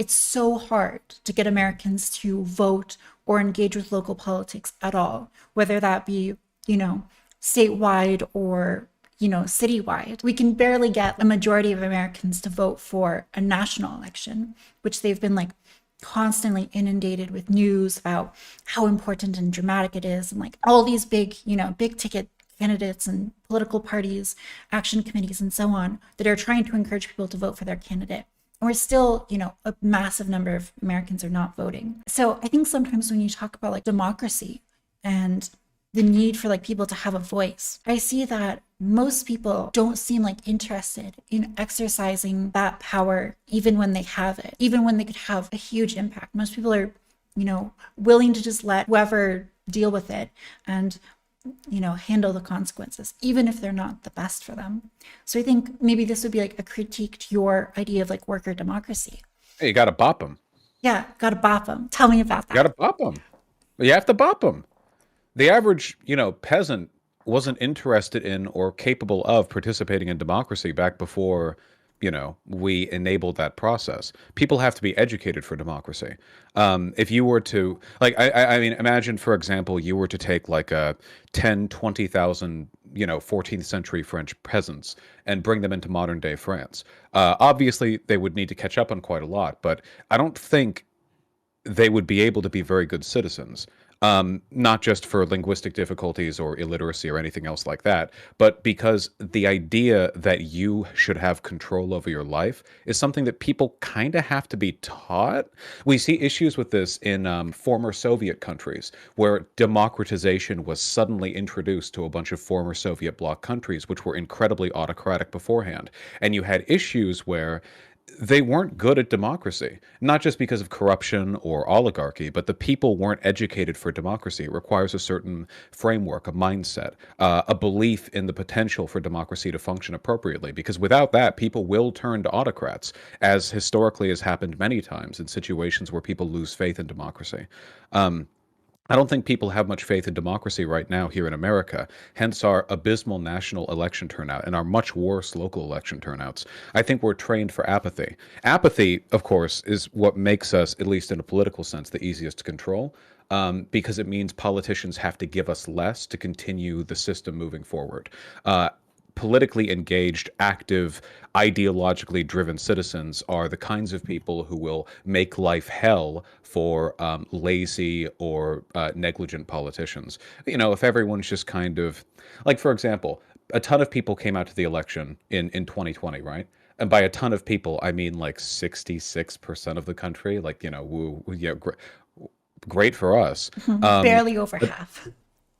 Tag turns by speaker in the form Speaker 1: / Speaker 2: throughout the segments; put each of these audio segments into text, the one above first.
Speaker 1: it's so hard to get Americans to vote or engage with local politics at all, whether that be, you know, statewide or, you know, citywide. We can barely get a majority of Americans to vote for a national election, which they've been like constantly inundated with news about how important and dramatic it is, and like all these big, you know, big ticket candidates and political parties, action committees, and so on that are trying to encourage people to vote for their candidate. And we're still, you know, a massive number of Americans are not voting. So I think sometimes when you talk about like democracy and the need for like people to have a voice, I see that most people don't seem like interested in exercising that power even when they have it, even when they could have a huge impact. Most people are, you know, willing to just let whoever deal with it and, you know, handle the consequences, even if they're not the best for them. So I think maybe this would be like a critique to your idea of like worker democracy.
Speaker 2: Hey, you got to bop them.
Speaker 1: Yeah, gotta bop them. Tell me about
Speaker 2: You got
Speaker 1: that.
Speaker 2: to bop them. You have to bop them. The average, peasant wasn't interested in or capable of participating in democracy back before, we enabled that process. People have to be educated for democracy. If you were to, like, I mean, imagine, for example, you were to take like a 10, 20,000, 14th century French peasants and bring them into modern day France. Obviously, they would need to catch up on quite a lot, but I don't think they would be able to be very good citizens. Not just for linguistic difficulties or illiteracy or anything else like that, but because the idea that you should have control over your life is something that people kind of have to be taught. We see issues with this in former Soviet countries, where democratization was suddenly introduced to a bunch of former Soviet bloc countries, which were incredibly autocratic beforehand. And you had issues where they weren't good at democracy, not just because of corruption or oligarchy, but the people weren't educated for democracy. It requires a certain framework, a mindset, a belief in the potential for democracy to function appropriately. Because without that, people will turn to autocrats, as historically has happened many times in situations where people lose faith in democracy. Um, I don't think people have much faith in democracy right now here in America, hence our abysmal national election turnout and our much worse local election turnouts. I think we're trained for apathy. Apathy, of course, is what makes us, at least in a political sense, the easiest to control. Because it means politicians have to give us less to continue the system moving forward. Politically engaged, active, ideologically driven citizens are the kinds of people who will make life hell for lazy or negligent politicians. If everyone's just kind of, like, for example, a ton of people came out to the election in 2020, right? And by a ton of people, I mean like 66% of the country. Like, yeah, great for us. Um,
Speaker 1: Barely over
Speaker 2: but
Speaker 1: half.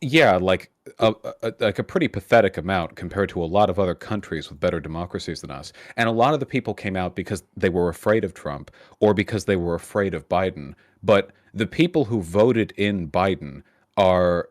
Speaker 2: yeah, like a pretty pathetic amount compared to a lot of other countries with better democracies than us. And a lot of the people came out because they were afraid of Trump or because they were afraid of Biden. But the people who voted in Biden are,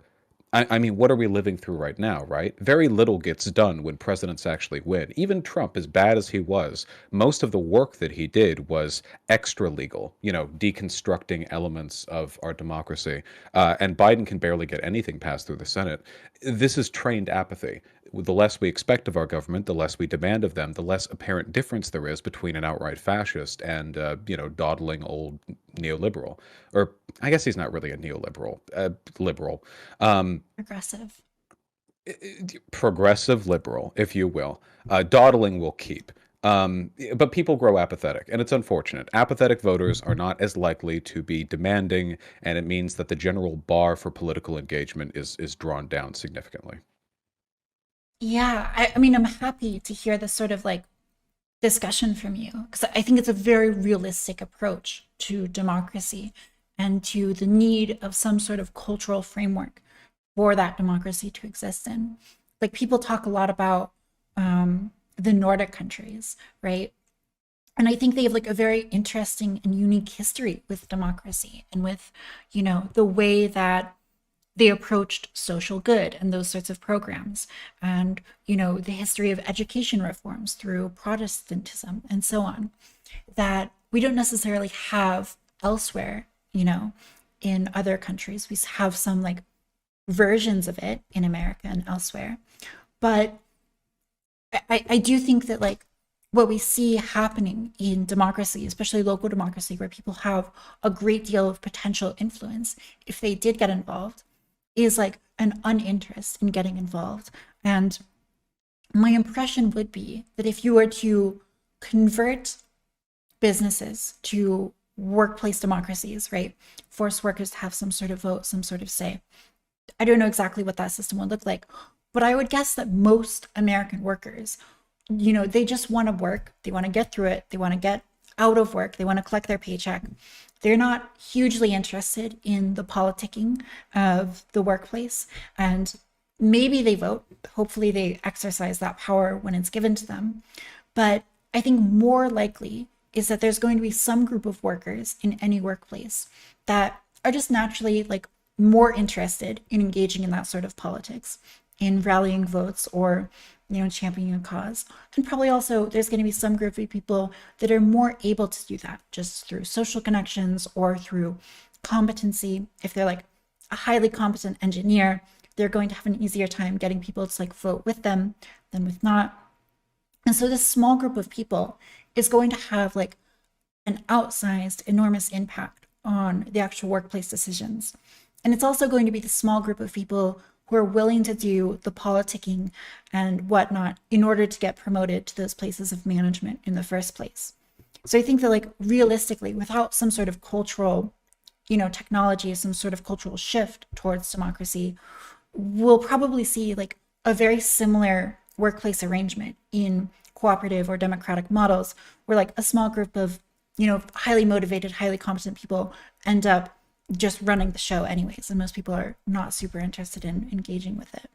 Speaker 2: I mean, what are we living through right now, right? Very little gets done when presidents actually win. Even Trump, as bad as he was, most of the work that he did was extra legal, deconstructing elements of our democracy. And Biden can barely get anything passed through the Senate. This is trained apathy. The less we expect of our government, the less we demand of them, the less apparent difference there is between an outright fascist and, dawdling old neoliberal. Or I guess he's not really a neoliberal, liberal. Um,
Speaker 1: Aggressive.
Speaker 2: Progressive liberal, if you will. Dawdling will keep. But people grow apathetic, and it's unfortunate. Apathetic voters are not as likely to be demanding, and it means that the general bar for political engagement is drawn down significantly.
Speaker 1: Yeah, I mean, I'm happy to hear this sort of like discussion from you because I think it's a very realistic approach to democracy and to the need of some sort of cultural framework for that democracy to exist in. Like people talk a lot about the Nordic countries, right? And I think they have like a very interesting and unique history with democracy and with, you know, the way that they approached social good and those sorts of programs and, you know, the history of education reforms through Protestantism and so on that we don't necessarily have elsewhere, you know, in other countries. We have some like versions of it in America and elsewhere. But I do think that like what we see happening in democracy, especially local democracy, where people have a great deal of potential influence if they did get involved, is like an uninterest in getting involved. And my impression would be that if you were to convert businesses to workplace democracies, right, force workers to have some sort of vote, some sort of say, I don't know exactly what that system would look like, but I would guess that most American workers, they just want to work, they want to get through it, they want to get out of work, they want to collect their paycheck. They're not hugely interested in the politicking of the workplace. And maybe they vote. Hopefully, they exercise that power when it's given to them. But I think more likely is that there's going to be some group of workers in any workplace that are just naturally like more interested in engaging in that sort of politics, in rallying votes or championing a cause. And probably also there's going to be some group of people that are more able to do that just through social connections or through competency. If they're like a highly competent engineer, they're going to have an easier time getting people to like vote with them than with not. And so this small group of people is going to have like an outsized, enormous impact on the actual workplace decisions. And it's also going to be the small group of people who are willing to do the politicking and whatnot in order to get promoted to those places of management in the first place. So I think that like realistically, without some sort of cultural, technology, some sort of cultural shift towards democracy, we'll probably see like a very similar workplace arrangement in cooperative or democratic models where like a small group of highly motivated, highly competent people end up just running the show anyways, and most people are not super interested in engaging with it.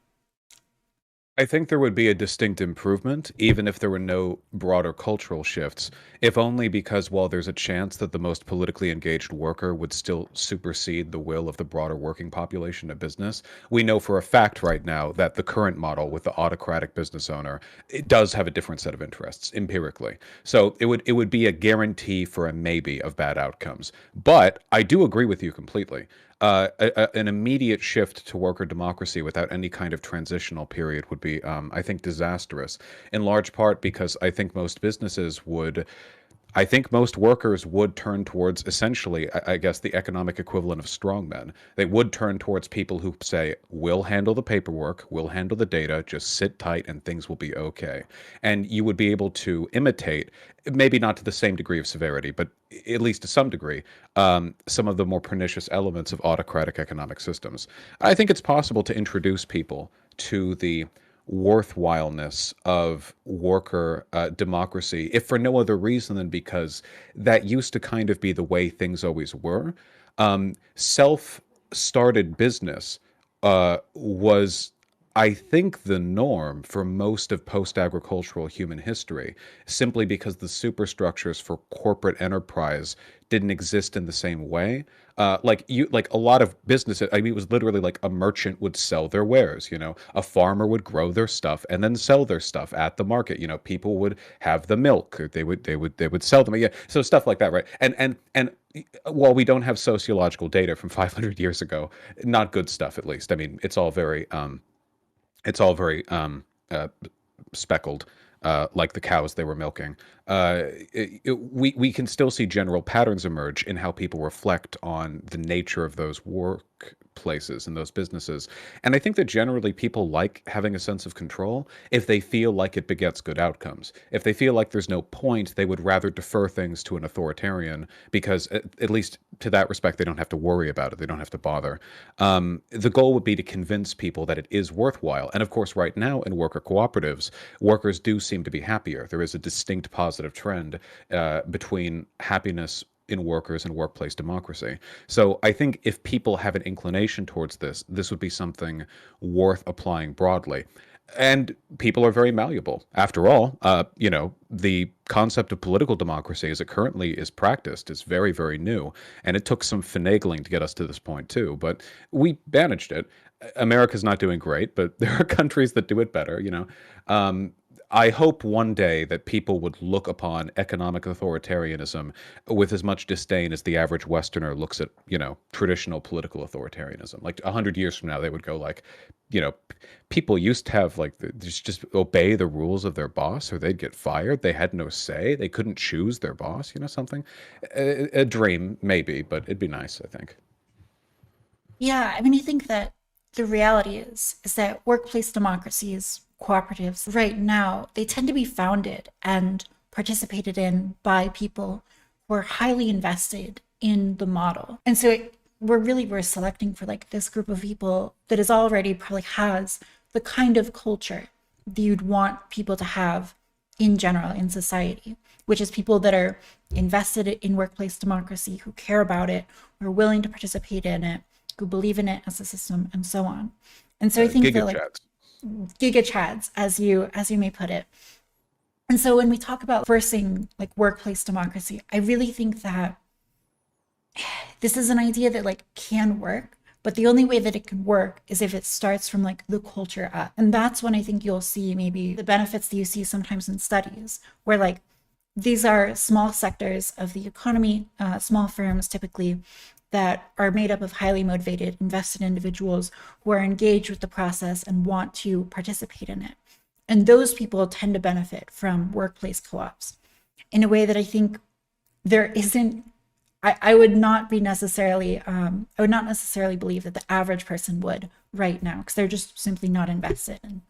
Speaker 2: I think there would be a distinct improvement, even if there were no broader cultural shifts, if only because while there's a chance that the most politically engaged worker would still supersede the will of the broader working population of business, we know for a fact right now that the current model with the autocratic business owner, it does have a different set of interests empirically. So it would be a guarantee for a maybe of bad outcomes. But I do agree with you completely. An immediate shift to worker democracy without any kind of transitional period would be, I think, disastrous. In large part because I think most workers would turn towards essentially, I guess, the economic equivalent of strongmen. They would turn towards people who say, we'll handle the paperwork, we'll handle the data, just sit tight and things will be okay. And you would be able to imitate, maybe not to the same degree of severity, but at least to some degree, some of the more pernicious elements of autocratic economic systems. I think it's possible to introduce people to the worthwhileness of worker democracy, if for no other reason than because that used to kind of be the way things always were. Self started business was, I think, the norm for most of post agricultural human history, simply because the superstructures for corporate enterprise didn't exist in the same way. Like a lot of businesses, I mean, it was literally like a merchant would sell their wares, a farmer would grow their stuff and then sell their stuff at the market. People would have the milk, they would sell them. Yeah. So stuff like that, right? And while we don't have sociological data from 500 years ago, not good stuff at least. I mean, it's all very speckled, like the cows they were milking. We can still see general patterns emerge in how people reflect on the nature of those workplaces and those businesses. And I think that generally people like having a sense of control if they feel like it begets good outcomes. If they feel like there's no point, they would rather defer things to an authoritarian because, at least to that respect, they don't have to worry about it. They don't have to bother. The goal would be to convince people that it is worthwhile. And of course, right now in worker cooperatives, workers do seem to be happier. There is a distinct positive trend between happiness in workers and workplace democracy. So I think if people have an inclination towards this, this would be something worth applying broadly. And people are very malleable. After all, the concept of political democracy as it currently is practiced is very, very new. And it took some finagling to get us to this point, too. But we managed it. America's not doing great, but there are countries that do it better. I hope one day that people would look upon economic authoritarianism with as much disdain as the average Westerner looks at, traditional political authoritarianism. Like 100 years from now, they would go like, people used to have like just obey the rules of their boss, or they'd get fired. They had no say. They couldn't choose their boss. Something. A dream, maybe, but it'd be nice, I think.
Speaker 1: Yeah, I mean, I think that the reality is that workplace democracies, cooperatives, right now, they tend to be founded and participated in by people who are highly invested in the model. And so we're selecting for like this group of people that is already probably has the kind of culture that you'd want people to have in general in society, which is people that are invested in workplace democracy, who care about it, who are willing to participate in it, who believe in it as a system, and so on. And so I think
Speaker 2: Giga
Speaker 1: that like
Speaker 2: chats.
Speaker 1: giga chads, as you may put it. And so when we talk about forcing like workplace democracy, I really think that this is an idea that like can work, but the only way that it can work is if it starts from like the culture up. And that's when I think you'll see maybe the benefits that you see sometimes in studies where like these are small sectors of the economy, small firms typically, that are made up of highly motivated, invested individuals who are engaged with the process and want to participate in it. And those people tend to benefit from workplace co-ops in a way that I think there isn't. I would not be necessarily, I would not necessarily believe that the average person would right now, because they're just simply not invested and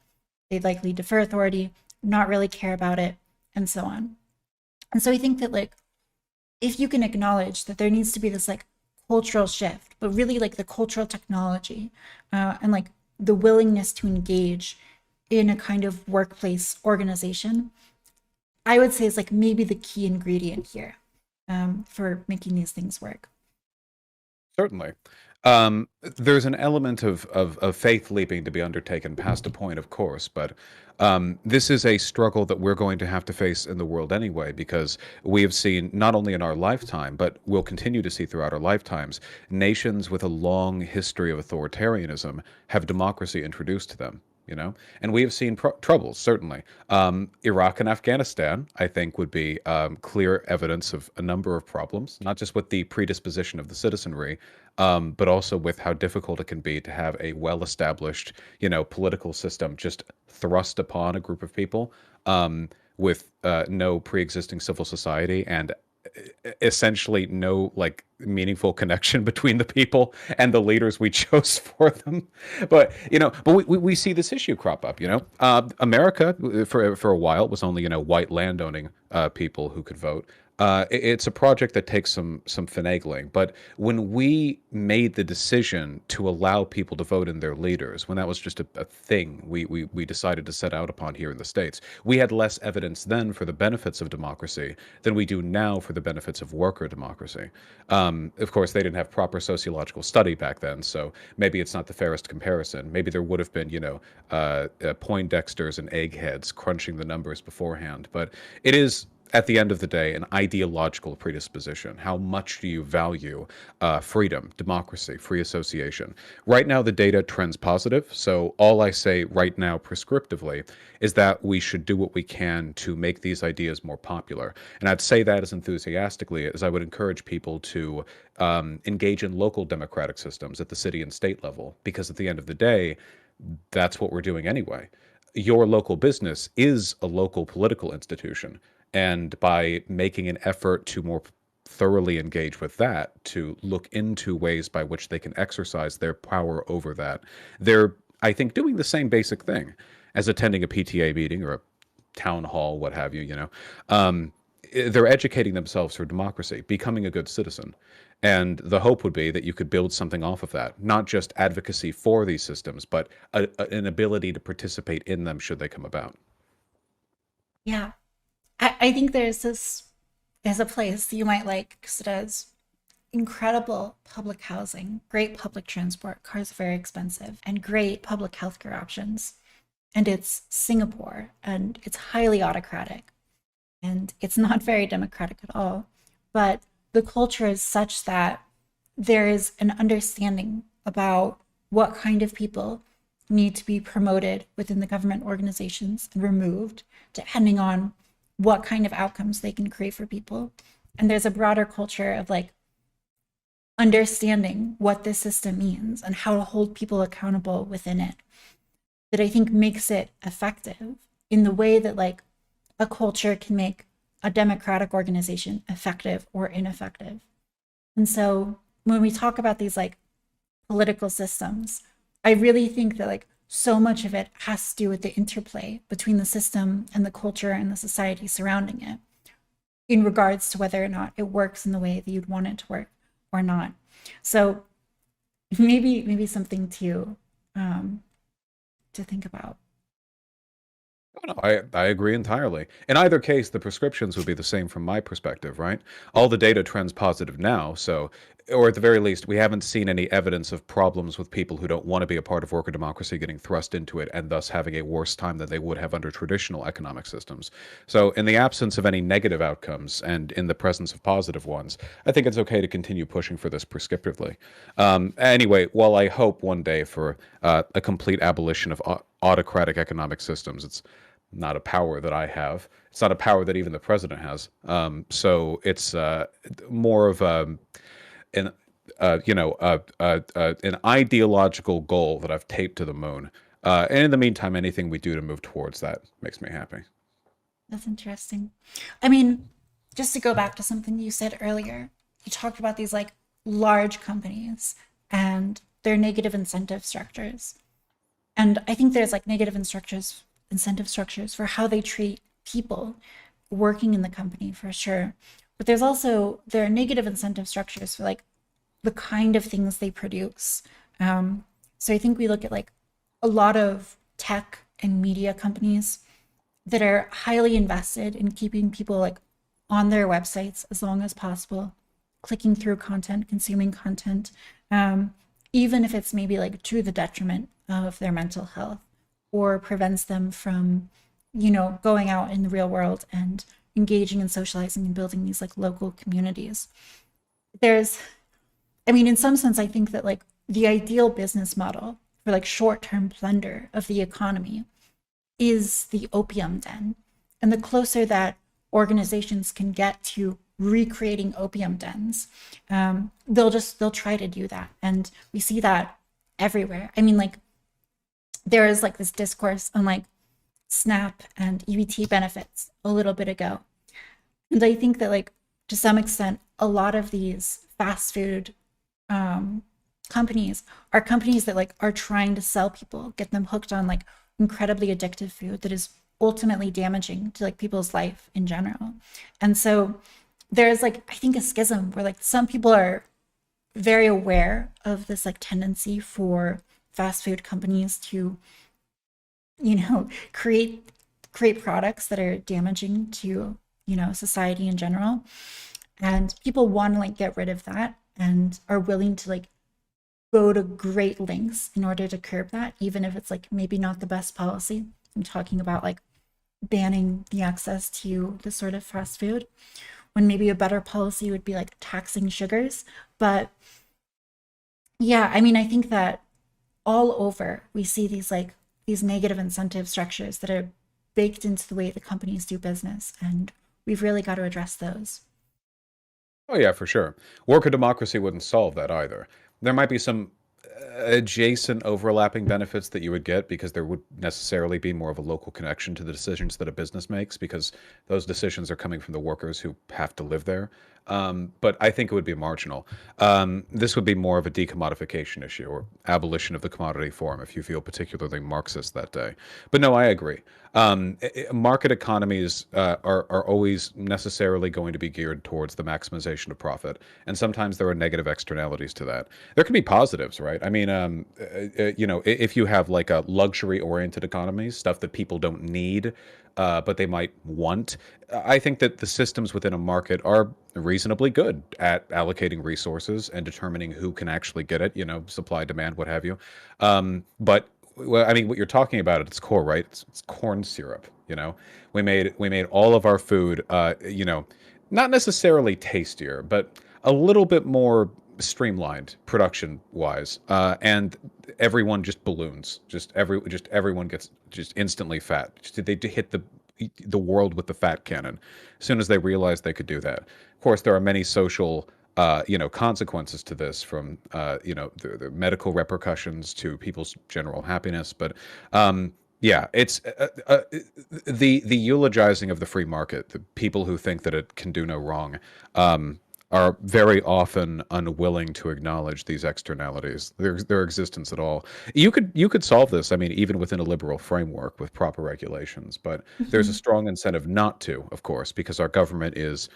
Speaker 1: they'd likely defer authority, not really care about it, and so on. And so I think that like if you can acknowledge that there needs to be this like cultural shift, but really like the cultural technology and like the willingness to engage in a kind of workplace organization, I would say is like maybe the key ingredient here for making these things work.
Speaker 2: Certainly. There's an element of faith leaping to be undertaken past a point, of course, but this is a struggle that we're going to have to face in the world anyway, because we have seen, not only in our lifetime, but we'll continue to see throughout our lifetimes, nations with a long history of authoritarianism have democracy introduced to them. And we have seen troubles, certainly. Iraq and Afghanistan, I think, would be clear evidence of a number of problems, not just with the predisposition of the citizenry, but also with how difficult it can be to have a well-established, political system just thrust upon a group of people with no pre-existing civil society and essentially no like meaningful connection between the people and the leaders we chose for them. But we see this issue crop up. America for a while was only white landowning people who could vote. It's a project that takes some finagling. But when we made the decision to allow people to vote in their leaders, when that was just a thing we decided to set out upon here in the States, we had less evidence then for the benefits of democracy than we do now for the benefits of worker democracy. Of course, they didn't have proper sociological study back then, so maybe it's not the fairest comparison. Maybe there would have been, Poindexters and eggheads crunching the numbers beforehand. But it is, at the end of the day, an ideological predisposition. How much do you value freedom, democracy, free association? Right now, the data trends positive. So all I say right now, prescriptively, is that we should do what we can to make these ideas more popular. And I'd say that as enthusiastically as I would encourage people to engage in local democratic systems at the city and state level, because at the end of the day, that's what we're doing anyway. Your local business is a local political institution. And by making an effort to more thoroughly engage with that, to look into ways by which they can exercise their power over that, they're, I think, doing the same basic thing as attending a PTA meeting or a town hall, what have you. They're educating themselves for democracy, becoming a good citizen. And the hope would be that you could build something off of that, not just advocacy for these systems, but an ability to participate in them should they come about.
Speaker 1: Yeah. I think there's a place you might like because it has incredible public housing, great public transport, cars are very expensive, and great public healthcare options. And it's Singapore, and it's highly autocratic, and it's not very democratic at all. But the culture is such that there is an understanding about what kind of people need to be promoted within the government organizations and removed depending on what kind of outcomes they can create for people. And there's a broader culture of like understanding what this system means and how to hold people accountable within it that I think makes it effective in the way that like a culture can make a democratic organization effective or ineffective. And so when we talk about these like political systems, I really think that like so much of it has to do with the interplay between the system and the culture and the society surrounding it in regards to whether or not it works in the way that you'd want it to work or not. So maybe something um, to think about.
Speaker 2: Oh, no, I agree entirely. In either case, the prescriptions would be the same from my perspective, right? All the data trends positive now, so, or at the very least, we haven't seen any evidence of problems with people who don't want to be a part of worker democracy getting thrust into it and thus having a worse time than they would have under traditional economic systems. So, in the absence of any negative outcomes and in the presence of positive ones, I think it's okay to continue pushing for this prescriptively. Anyway, while I hope one day for a complete abolition of autocratic economic systems, it's not a power that I have. It's not a power that even the president has. So it's more of an an ideological goal that I've taped to the moon. And in the meantime, anything we do to move towards that makes me happy.
Speaker 1: That's interesting. I mean, just to go back to something you said earlier, you talked about these like large companies and their negative incentive structures. And I think there's like incentive structures for how they treat people working in the company for sure. But there are negative incentive structures for like the kind of things they produce. So I think we look at like a lot of tech and media companies that are highly invested in keeping people like on their websites as long as possible, clicking through content, consuming content, even if it's maybe like to the detriment of their mental health or prevents them from, going out in the real world and engaging and socializing and building these like local communities. There's, I mean, in some sense, I think that like the ideal business model for like short-term plunder of the economy is the opium den. And the closer that organizations can get to recreating opium dens, they'll try to do that. And we see that everywhere. I mean, like there is like this discourse on like SNAP and EBT benefits a little bit ago. And I think that like to some extent, a lot of these fast food um, companies are companies that like are trying to sell people, get them hooked on like incredibly addictive food that is ultimately damaging to like people's life in general. And so there's like I think a schism where like some people are very aware of this like tendency for fast food companies to, create products that are damaging to, society in general. And people want to like get rid of that and are willing to like go to great lengths in order to curb that, even if it's like maybe not the best policy. I'm talking about like banning the access to this sort of fast food when maybe a better policy would be like taxing sugars. But yeah, I mean, I think that all over we see these negative incentive structures that are baked into the way the companies do business, and we've really got to address those.
Speaker 2: Oh yeah, for sure. Worker democracy wouldn't solve that either. There might be some adjacent overlapping benefits that you would get because there would necessarily be more of a local connection to the decisions that a business makes because those decisions are coming from the workers who have to live there. But I think it would be marginal. This would be more of a decommodification issue or abolition of the commodity form if you feel particularly Marxist that day. But no, I agree. Market economies are always necessarily going to be geared towards the maximization of profit, and sometimes there are negative externalities to that. There can be positives, right? I mean, if you have like a luxury-oriented economies, stuff that people don't need, but they might want. I think that the systems within a market are reasonably good at allocating resources and determining who can actually get it, supply, demand, what have you. But well, I mean, what you're talking about at its core, right? It's corn syrup. We made all of our food, not necessarily tastier, but a little bit more. streamlined production wise, and everyone just balloons. Just everyone gets just instantly fat. They hit the world with the fat cannon as soon as they realized they could do that. Of course, there are many social consequences to this, from the medical repercussions to people's general happiness. But yeah, it's the eulogizing of the free market. The people who think that it can do no wrong are very often unwilling to acknowledge these externalities, their existence at all. You could solve this, I mean, even within a liberal framework with proper regulations, but there's a
Speaker 1: Mhm.
Speaker 2: strong incentive not to, of course, because our government is,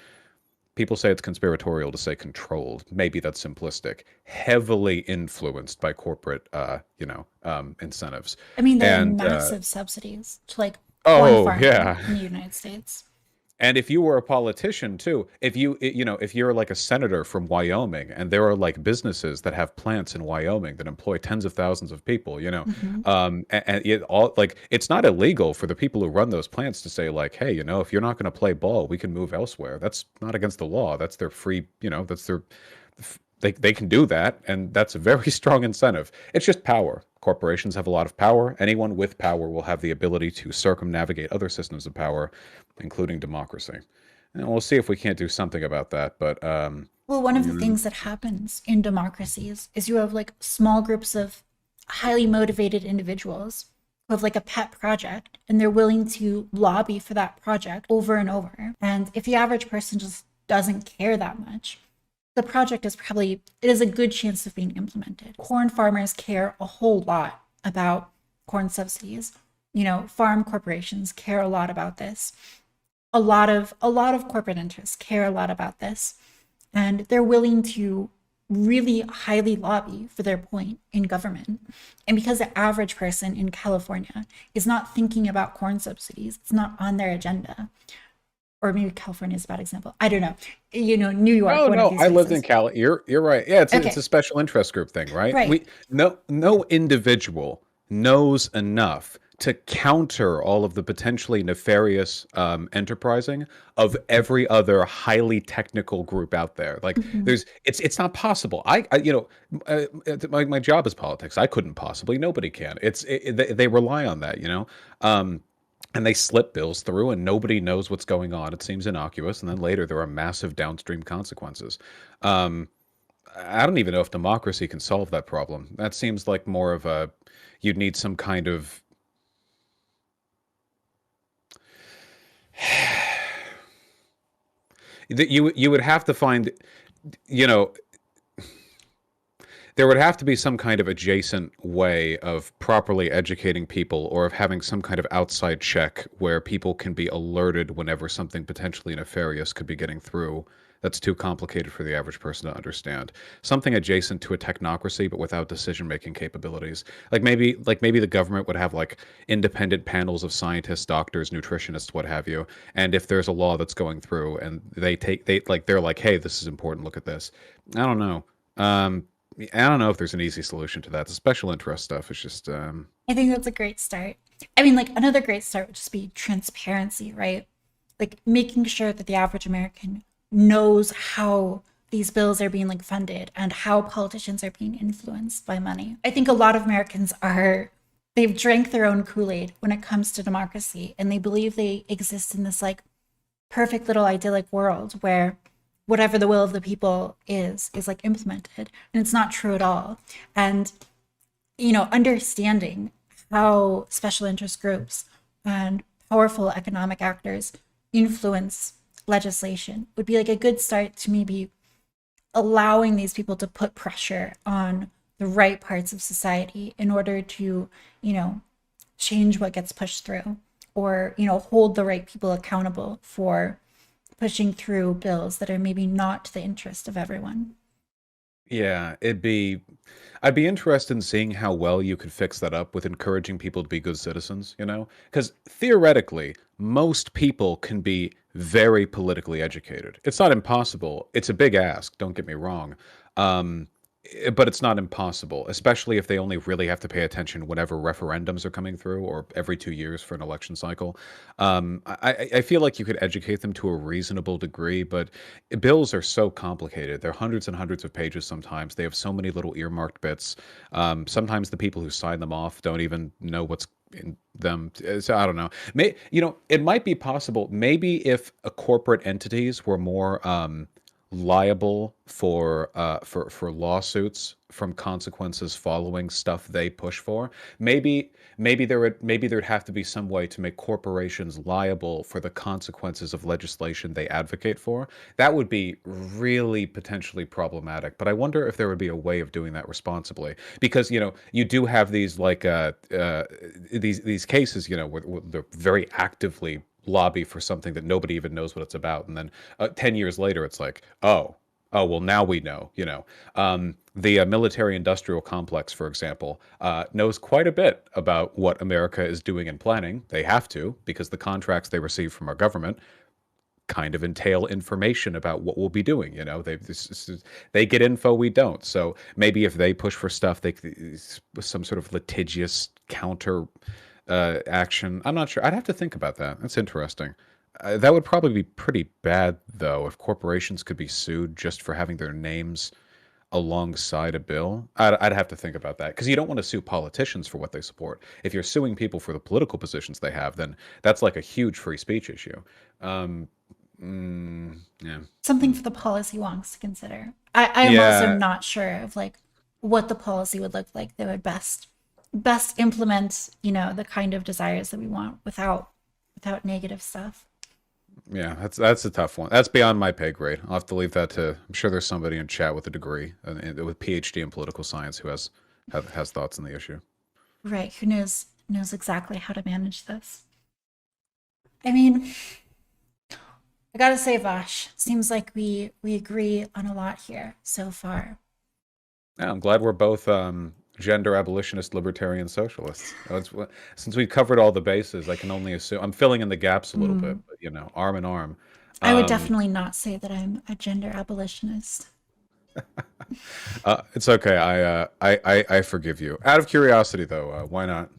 Speaker 2: people say it's conspiratorial to say controlled. Maybe that's simplistic. Heavily influenced by corporate, incentives.
Speaker 1: I mean, they have
Speaker 2: And
Speaker 1: massive subsidies to like corn
Speaker 2: oh
Speaker 1: farming
Speaker 2: yeah,
Speaker 1: in the United States.
Speaker 2: and if you were a politician too, if you're like a senator from Wyoming, and there are like businesses that have plants in Wyoming that employ tens of thousands of people,
Speaker 1: Hmm.
Speaker 2: and it all, like, it's not illegal for the people who run those plants to say like, hey, if you're not going to play ball, we can move elsewhere. That's not against the law. That's their free, that's their, they can do that, and that's a very strong incentive. It's just power. Corporations have a lot of power. Anyone with power will have the ability to circumnavigate other systems of power, including democracy. And we'll see if we can't do something about that. But
Speaker 1: Well, one of the
Speaker 2: mm,
Speaker 1: things that happens in democracies is you have like small groups of highly motivated individuals who have like a pet project and they're willing to lobby for that project over and over. And if the average person just doesn't care that much, the project is probably, it is a good chance of being implemented. Corn farmers care a whole lot about corn subsidies. Farm corporations care a lot about this. A lot of corporate interests care a lot about this, and they're willing to really highly lobby for their point in government. And because the average person in California is not thinking about corn subsidies, it's not on their agenda. Or maybe California is a bad example. I don't know. New York,
Speaker 2: no,
Speaker 1: one of
Speaker 2: no,
Speaker 1: these
Speaker 2: I lived in
Speaker 1: places.
Speaker 2: Cali. You're right. Yeah, it's a
Speaker 1: Okay,
Speaker 2: special interest group thing, right?
Speaker 1: right.
Speaker 2: No individual knows enough to counter all of the potentially nefarious enterprising of every other highly technical group out there. Like,
Speaker 1: Mhm.
Speaker 2: it's not possible. My job is politics. I couldn't possibly. Nobody can. They rely on that. And they slip bills through, and nobody knows what's going on. It seems innocuous, and then later there are massive downstream consequences. Um, I don't even know if democracy can solve that problem. That seems like more of a, you'd need some kind of, that you would have to find, you know there would have to be some kind of adjacent way of properly educating people, or of having some kind of outside check where people can be alerted whenever something potentially nefarious could be getting through that's too complicated for the average person to understand. Something adjacent to a technocracy but without decision-making capabilities. Like maybe the government would have like independent panels of scientists, doctors, nutritionists, what have you. And if there's a law that's going through and they're like, hey, this is important, look at this. I don't know. Um, I don't know if there's an easy solution to that. The special interest stuff is just
Speaker 1: I think that's a great start. I mean, like another great start would just be transparency, right? Like making sure that the average American knows how these bills are being like funded and how politicians are being influenced by money. I think a lot of Americans are, they've drank their own Kool-Aid when it comes to democracy, and they believe they exist in this like perfect little idyllic world where whatever the will of the people is like implemented, and it's not true at all. And understanding how special interest groups and powerful economic actors influence legislation would be like a good start to maybe allowing these people to put pressure on the right parts of society in order to, you know, change what gets pushed through, or, hold the right people accountable for pushing through bills that are maybe not to the interest of everyone.
Speaker 2: yeah, I'd be interested in seeing how well you could fix that up with encouraging people to be good citizens. Because theoretically, most people can be very politically educated. It's not impossible. It's a big ask, don't get me wrong. Um, but it's not impossible, especially if they only really have to pay attention whenever referendums are coming through or every 2 years for an election cycle. I feel like you could educate them to a reasonable degree, but bills are so complicated. They're hundreds and hundreds of pages sometimes. They have so many little earmarked bits. Sometimes the people who sign them off don't even know what's in them. So I don't know. It might be possible. Maybe if corporate entities were more liable for lawsuits from consequences following stuff they push for. Maybe there'd have to be some way to make corporations liable for the consequences of legislation they advocate for. That would be really potentially problematic. But I wonder if there would be a way of doing that responsibly, because you do have these these cases where they're very actively lobby for something that nobody even knows what it's about, and then 10 years later it's like, oh well, now we know. The military industrial complex, for example, knows quite a bit about what America is doing and planning. They have to, because the contracts they receive from our government kind of entail information about what we'll be doing. They get info we don't. So maybe if they push for stuff, they some sort of litigious counter action. I'm not sure. I'd have to think about that. That's interesting. That would probably be pretty bad, though, if corporations could be sued just for having their names alongside a bill. I'd have to think about that, because you don't want to sue politicians for what they support. If you're suing people for the political positions they have, then that's like a huge free speech issue. Um, yeah.
Speaker 1: Something for the policy wonks to consider. I am also
Speaker 2: Yeah,
Speaker 1: not sure of like what the policy would look like that would best implement, the kind of desires that we want without negative stuff.
Speaker 2: yeah, that's a tough one. That's beyond my pay grade. I'll have to leave that to. I'm sure there's somebody in chat with a degree and with PhD in political science who has thoughts on the issue.
Speaker 1: Right, who knows exactly how to manage this. I mean, I gotta say, Vash, seems like we agree on a lot here so far.
Speaker 2: Yeah, I'm glad we're both gender abolitionist, libertarian socialists. Since we covered all the bases, I can only assume I'm filling in the gaps a little bit,
Speaker 1: Mm.
Speaker 2: but arm in arm.
Speaker 1: I would
Speaker 2: Um,
Speaker 1: definitely not say that I'm a gender abolitionist.
Speaker 2: it's okay. I forgive you. Out of curiosity, though, why not?